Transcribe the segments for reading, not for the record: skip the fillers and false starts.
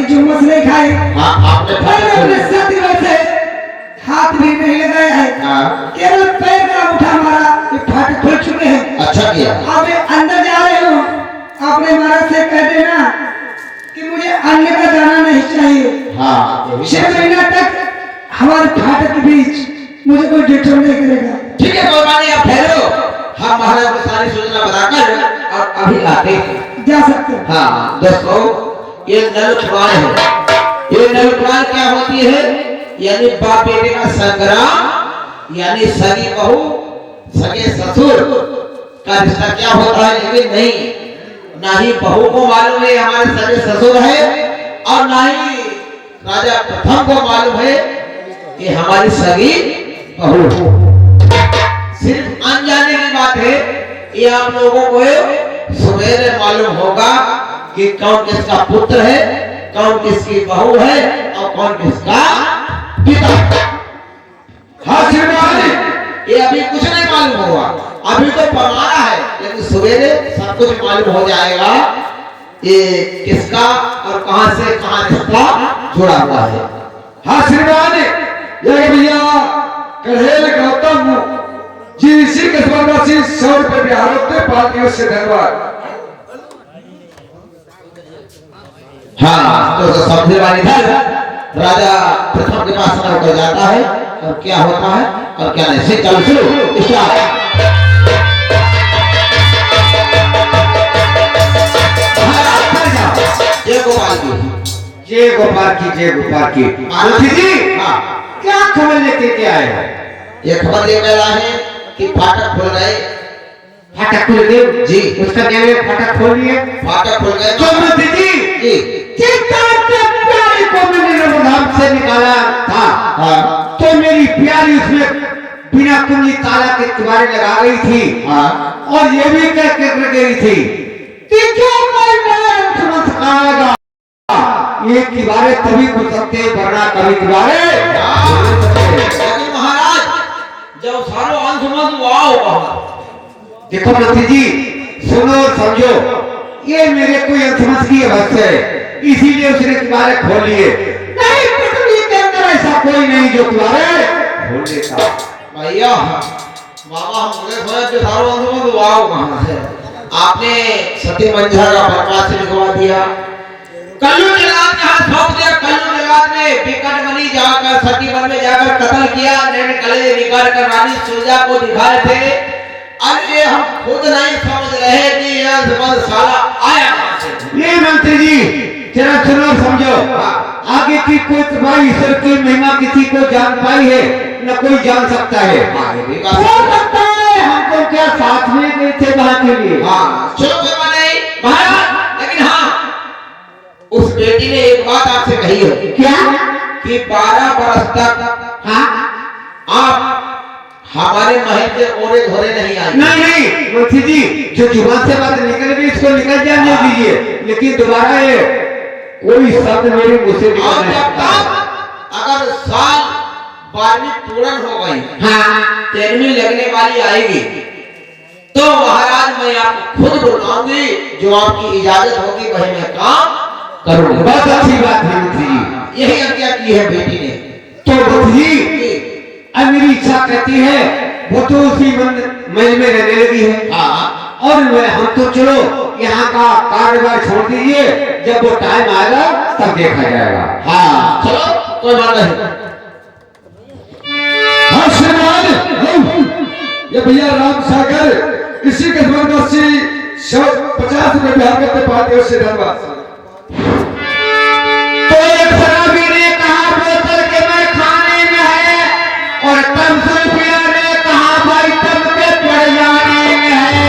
चुम्मस नहीं खाई। हाँ आपने अपने साथी से हाथ भी नहीं लगाया है। केवल पैर का उठा मारा, ये फाटक खुल चुके हैं। अच्छा किया। अब अंदर जा रहे हो, अपने महाराज से कह देना कि मुझे अन्य का जाना नहीं चाहिए। हाँ 6 महीना तक हमारे फाटक के बीच मुझे कोई डिस्टर्ब नहीं करेगा। ठीक है कुर्बानी, आप ठहरो, हम महाराज को सारी सूचना बताकर और अभी आते जा सकते हो। हाँ दोस्तों, ये नल पुराण है। ये नल पुराण क्या होती है? यानी बाप बेटे का संग्राम, यानी सगी बहू सगे ससुर का रिश्ता क्या होता है। लेकिन नहीं, ना ही बहू को मालूम है हमारे सगे ससुर है, और ना ही राजा प्रथम को मालूम है कि हमारी सगी बहू। सिर्फ अनजाने की बात है। ये आप लोगों को सवेरे मालूम होगा कि कौन किसका पुत्र है, कौन किसकी बहू है और कौन किसका पिता। हाँ श्रीमान, ये अभी कुछ नहीं मालूम होगा, अभी तो परमाना है, लेकिन सवेरे सब कुछ मालूम हो जाएगा ये किसका और कहां से कहां रिश्ता जुड़ा हुआ है। हाँ श्रीमान, ये भैया कढ़ेल गौतम जी इसी के स्वर्ण 100 रुपए बिहार होते पार्टियों से धन्यवाद। हाँ तो समझे वाली इधर राजा प्रथम के पास खड़ा होकर जाता है और क्या होता है और क्या नहीं। चलो शुरू स्टार्ट। जय गोपाल की, जय गोपाल की, जय गोपाल की। आरती जी, हाँ क्या खबर लेके के आए हो? ये खबर लेकर आए हैं कि फाटक खुल गए। फाटक खुल गए जी, उसका क्या है? फाटक खोल लिए, फाटक खुल गए। चौमती जी प्यारी को मैंने रमधाम से निकाला था। हाँ तो मेरी प्यारी उसमें बिना कुंजी ताला के किवाड़े लगा गई थी। हाँ और ये भी कह के गई थी कि जो समझ आएगा ये किवाड़े तभी खुल सकते हैं, वरना कभी किवाड़े। लेकिन महाराज जब सारो अंश मत वाह होगा। देखो मंत्री जी, सुनो और समझो, ये मेरे कोई अंशमत की अवस्था है, इसीलिए उसने किवाड़े खोल लिए। नहीं, पृथ्वी के अंदर ऐसा कोई नहीं जो किवाड़े खोल देता। भैया बाबा हम मुझे समझ के सारो अंश मत वाह कहां से आपने सती मंझा का बर्बाद से लिखवा दिया। कल्लू जलाद ने हाथ ठोक दिया। कल्लू जलाद ने विकट बनी जाकर सती वन में जाकर कत्ल किया। नैन कले निकाल कर रानी सुजा को दिखाए थे। अरे हम खुद नहीं समझ रहे कि यह जबल साला आया कहां से। ये मंत्री जी जरा सुनो समझो, आगे की कोई तबाही ईश्वर की महिमा किसी को जान पाई है न कोई जान सकता है। हो सकता है हमको क्या साथ में गए थे वहां के लिए। हाँ चलो नहीं महाराज, लेकिन हाँ उस बेटी ने एक बात आपसे कही है। क्या? कि 12 बरस तक हाँ आप हमारे महल के ओरे घोरे नहीं आए। नहीं मंत्री जी, जो जुबान से बात निकल गई इसको निकल जाने दीजिए, लेकिन दोबारा ये कोई शब्द मेरे मुंह से निकल नहीं सकता। अगर साल 12वीं पूर्ण हो गई, हाँ 13वीं लगने वाली आएगी, तो महाराज मैं आपको खुद बुलाऊंगी, जो आपकी इजाजत होगी वही मैं काम करूंगा। बहुत अच्छी बात है मंत्री जी, यही आज्ञा की है बेटी ने। तो मंत्री जी अब मेरी इच्छा कहती है, वो तो उसी महल में रहने लगी है। हाँ और हम तो चलो यहाँ का कारोबार छोड़ दीजिए, जब वो टाइम आएगा तब देखा जाएगा। हाँ चलो कोई बात नहीं। हाँ श्रीमान, ये भैया राम सागर इसी के संबंध से 50 रुपए बिहार करते पार्टियों से धन्यवाद। तो एक शराबी ने कहा बोतल के मैं खाने में है, और तमसे पिया ने कहा भाई तब के पड़ जाने में है।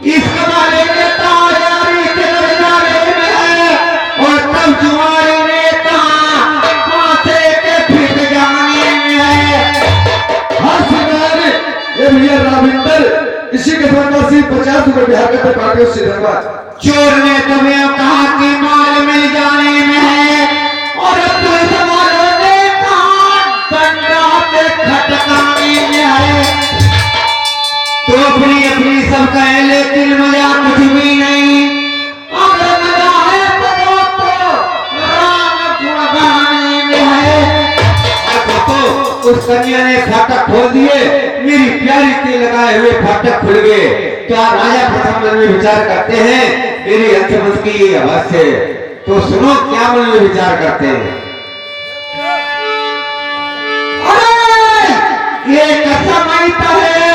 इस कमाले के ताजारी के नजारे में है, और तब जुआरी ने कहा माथे के फिट जाने में है। हाँ श्रीमान, ये भैया राविंदर इसी के संबंध से 50 रुपए बिहार करते पार्टियों से धन्यवाद। चोर ने तुम्हें कहा कि माल मिल जाने में है, और वालों ने कहा डंडा पे खटकाने में है। तो अपनी अपनी सब कहे, लेकिन मजा कुछ भी नहीं। अगर मजा है तो उस कन्या ने फाटक खोल दिए, मेरी प्यारी के लगाए हुए फाटक खुल गए। क्या राजा प्रथम मन में विचार करते हैं मेरी अंशवंश की आवाज से? तो सुनो क्या मन में विचार करते हैं। अरे ये कसम आईता है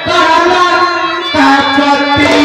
काला कापती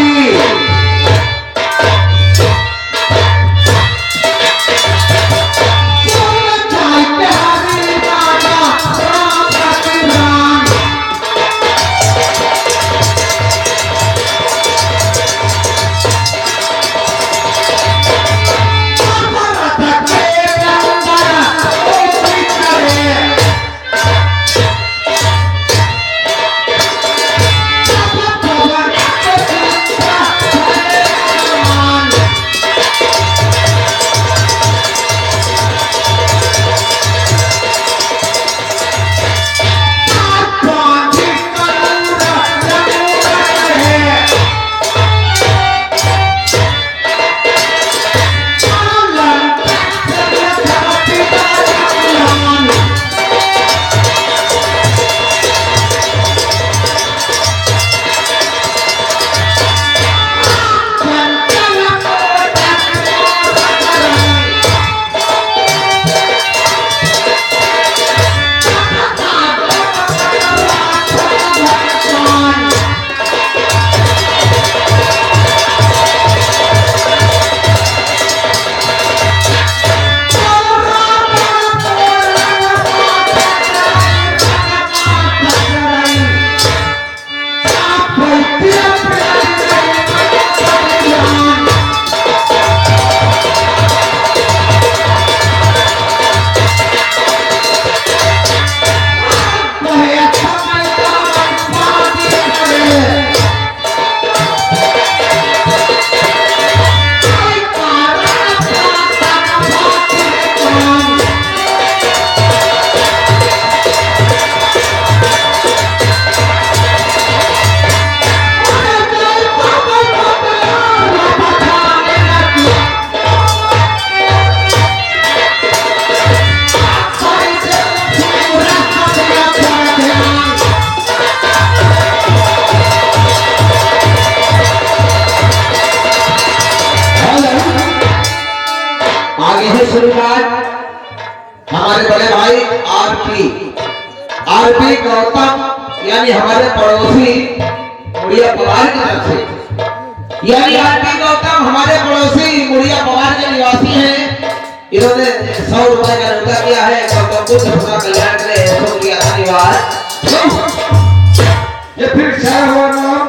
हमारे बड़े भाई आरपी गौतम यानी हमारे पड़ोसी मुड़िया पवार की तरफ से, यानी आरपी गौतम हमारे पड़ोसी मुड़िया पवार के निवासी हैं। इन्होंने 100 रुपए का नुकता किया है गौतम बुद्ध अपना कल्याण के लिए ऐसा किया धन्यवाद। ये फिर शायद हुआ नाम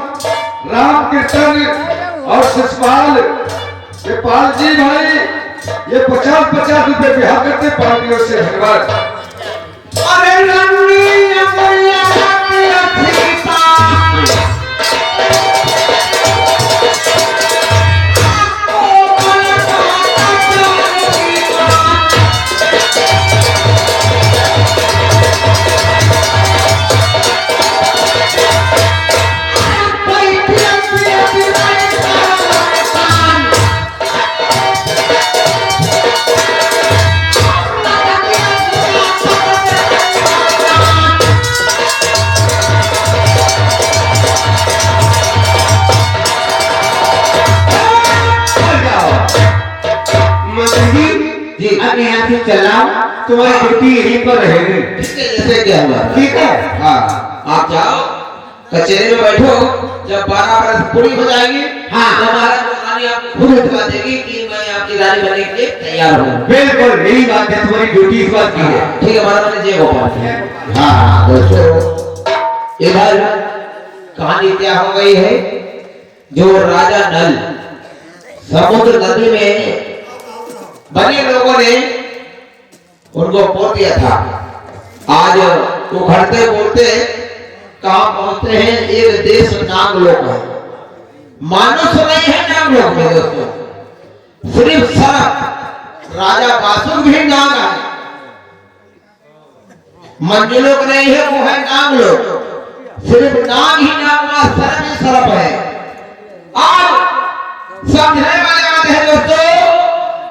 राम कीर्तन और ससपाल ये पाल जी भाई ये 50-50 रुपए बिहार करते पार्टियों से धन्यवाद। अरे यहाँ से चलाओ तुम्हारी ड्यूटी यहीं पर रहेगी। जैसे क्या हुआ ठीक है हाँ आप जाओ कचहरी में बैठो, जब 12 बरस पूरी हो जाएगी हाँ तो महाराज रानी आपको खुद बता देगी कि मैं आपकी रानी बनने के लिए तैयार हूँ। बिल्कुल यही बात है, तुम्हारी ड्यूटी इस बात की है। ठीक है महाराज मैंने जय गोपाल। हाँ दोस्तों इधर कहानी क्या हो गई है, जो राजा नल समुद्र नदी में बने लोगों ने उनको पोत दिया था, आज उखड़ते बोलते कहां पहुंचते हैं, एक देश नागलोक है। मानुष नहीं है नागलोक में दोस्तों, सिर्फ सर्प राजा बासुर भी नाग है, मंजुलोक नहीं है वो है नागलोक, सिर्फ नाग ही नाग हुआ, सर्प ही सर्प है। आज समझने वाली बात है दोस्तों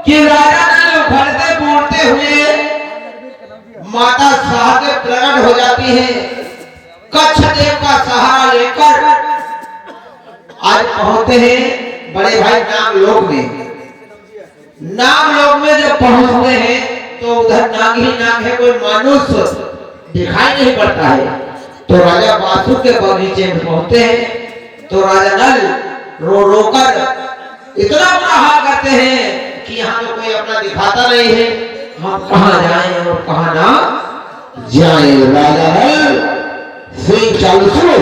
कि राजा ने उखड़ते बोलते हुए माता शाह के प्रकट हो जाती है। कच्छ देव का सहारा लेकर आज पहुंचते हैं बड़े भाई नागलोक में। नागलोक में जब पहुंचते हैं तो उधर नाग ही नाग है, कोई मनुष्य दिखाई नहीं पड़ता है। तो राजा बासु के बगीचे में पहुंचते हैं तो राजा नल रो रो कर इतना बुरा हाल करते हैं कि यहाँ तो कोई अपना दिखाता नहीं है, हम कहाँ जाएं और कहाँ ना जाएं। राजा नल स्विंग चालू शुरू।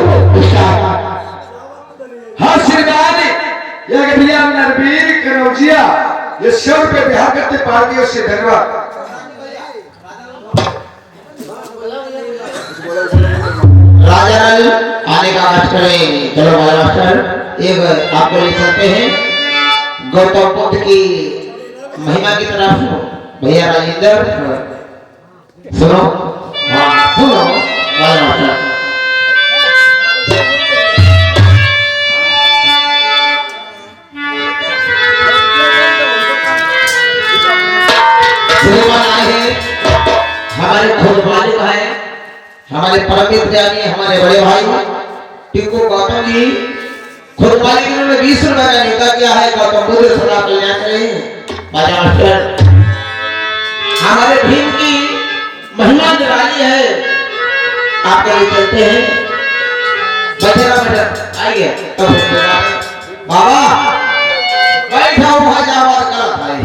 हाँ श्रीमान, यह भैया नरवीर कनौजिया ये 100 रुपए बिहार करते पार्टी और से धन्यवाद। राजा नल आने का मास्टर है। चलो वाला मास्टर एक आपको लिख सकते हैं गौतम बुद्ध की महिमा की तरफ भैया राजेंद्र सुनो। हाँ सुनो वाला मास्टर। हमारे खुद मालिक है, हमारे परम ज्ञानी, हमारे बड़े भाई टिंकू गौतम जी खुद मालिक ने 20 रुपए का न्योता किया है। गौतम बुद्ध सदा कल्याण करें। बाजा मास्टर हमारे भीम की महिमा निराली है, आपके लिए चलते हैं। बचेगा बेटा आइए तब बाबा बैठो भाजा और गलत भाई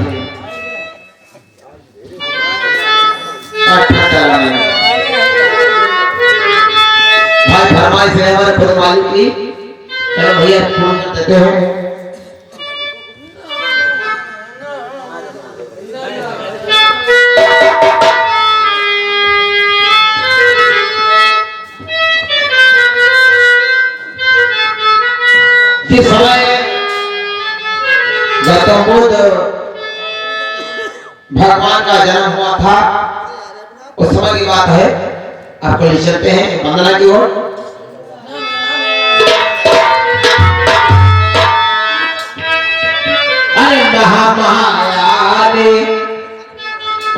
भाई फरमाइश है हमारे खुद मालिक की। चलो भैया फोन कर देते हो। जिस समय गौतम बुद्ध भगवान का जन्म हुआ था उस समय की बात है। आपको ले चलते हैं वंदना की ओर।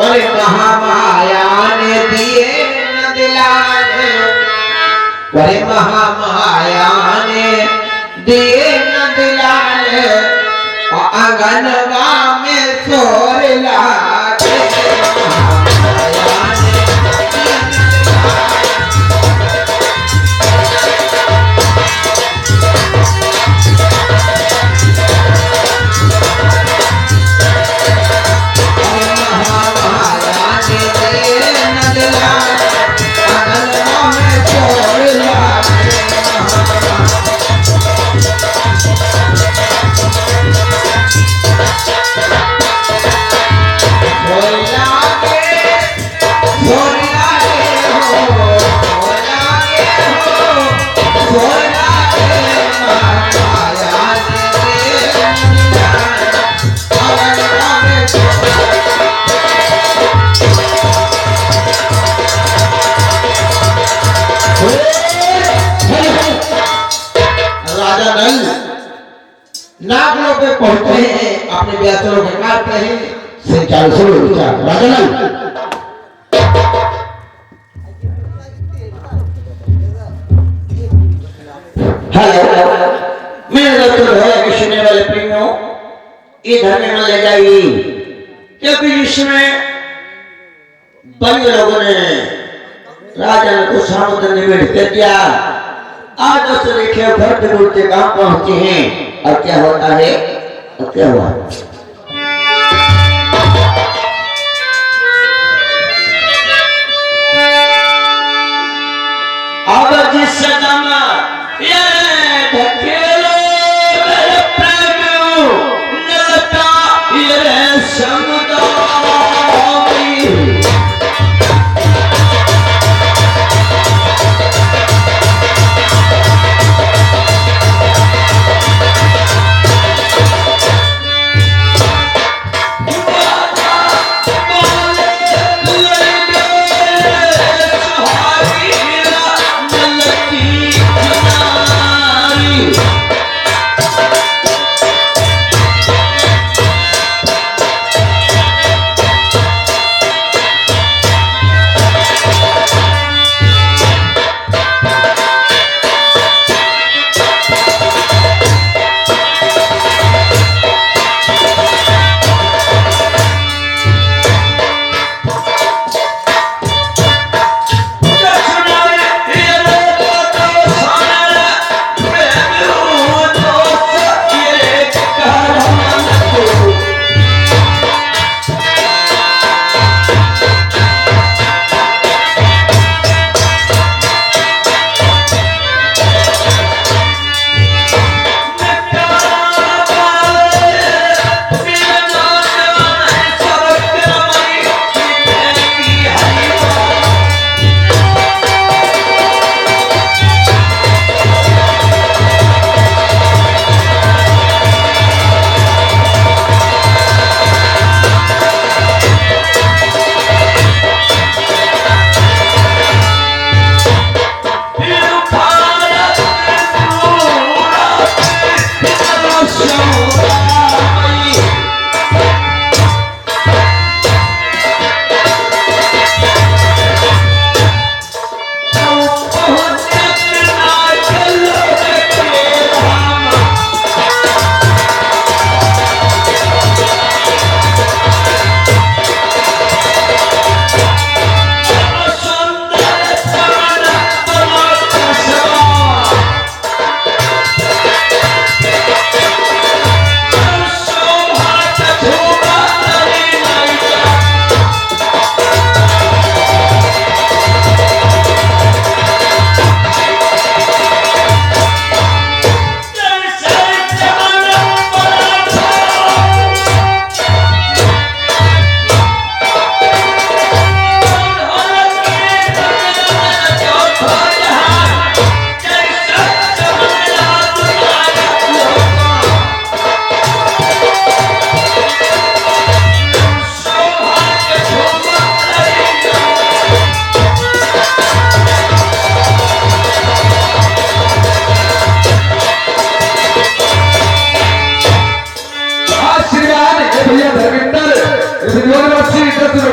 अरे महामाया ने दिए न दिलाने, अरे महामाया ने दिए न दिलाने, और आंगनवा में शोर लागे। नागलोक पे पहुंचते हैं, अपने व्यासों के काटते हैं। से चाल सुनो विचार राजा नल। हेलो मेरे दोस्तों भैया के सुनने वाले प्रेमियों, इधर में ले जाइए क्योंकि इसमें बड़े लोगों ने राजा को समुद्र निवेद कर दिया। आज दोस्तों देखिए भक्त दूर से कहां पहुंचे हैं और क्या होता है और क्या हुआ। अब जिस दम ये ढकेलो मेरे प्रेमियों नलता ये समुद्र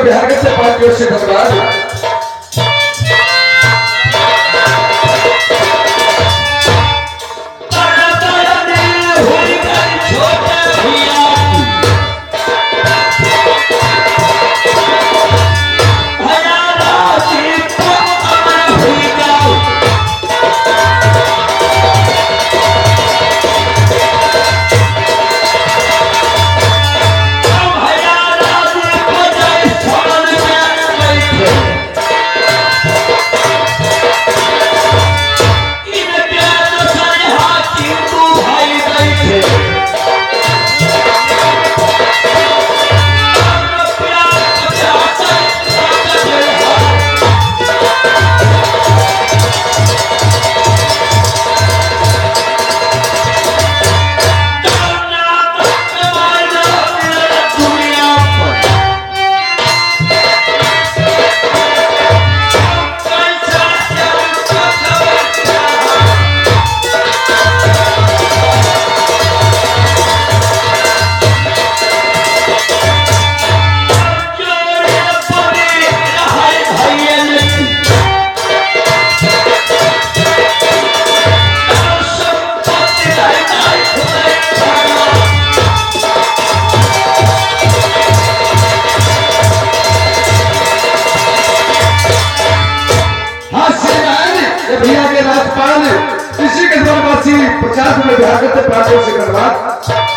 बिहार से 5 वर्ष से धन्यवाद। भैया के राजपाल इसी के द्वारा 50 रुपए बिहार के 5 वर्ष से धन्यवाद।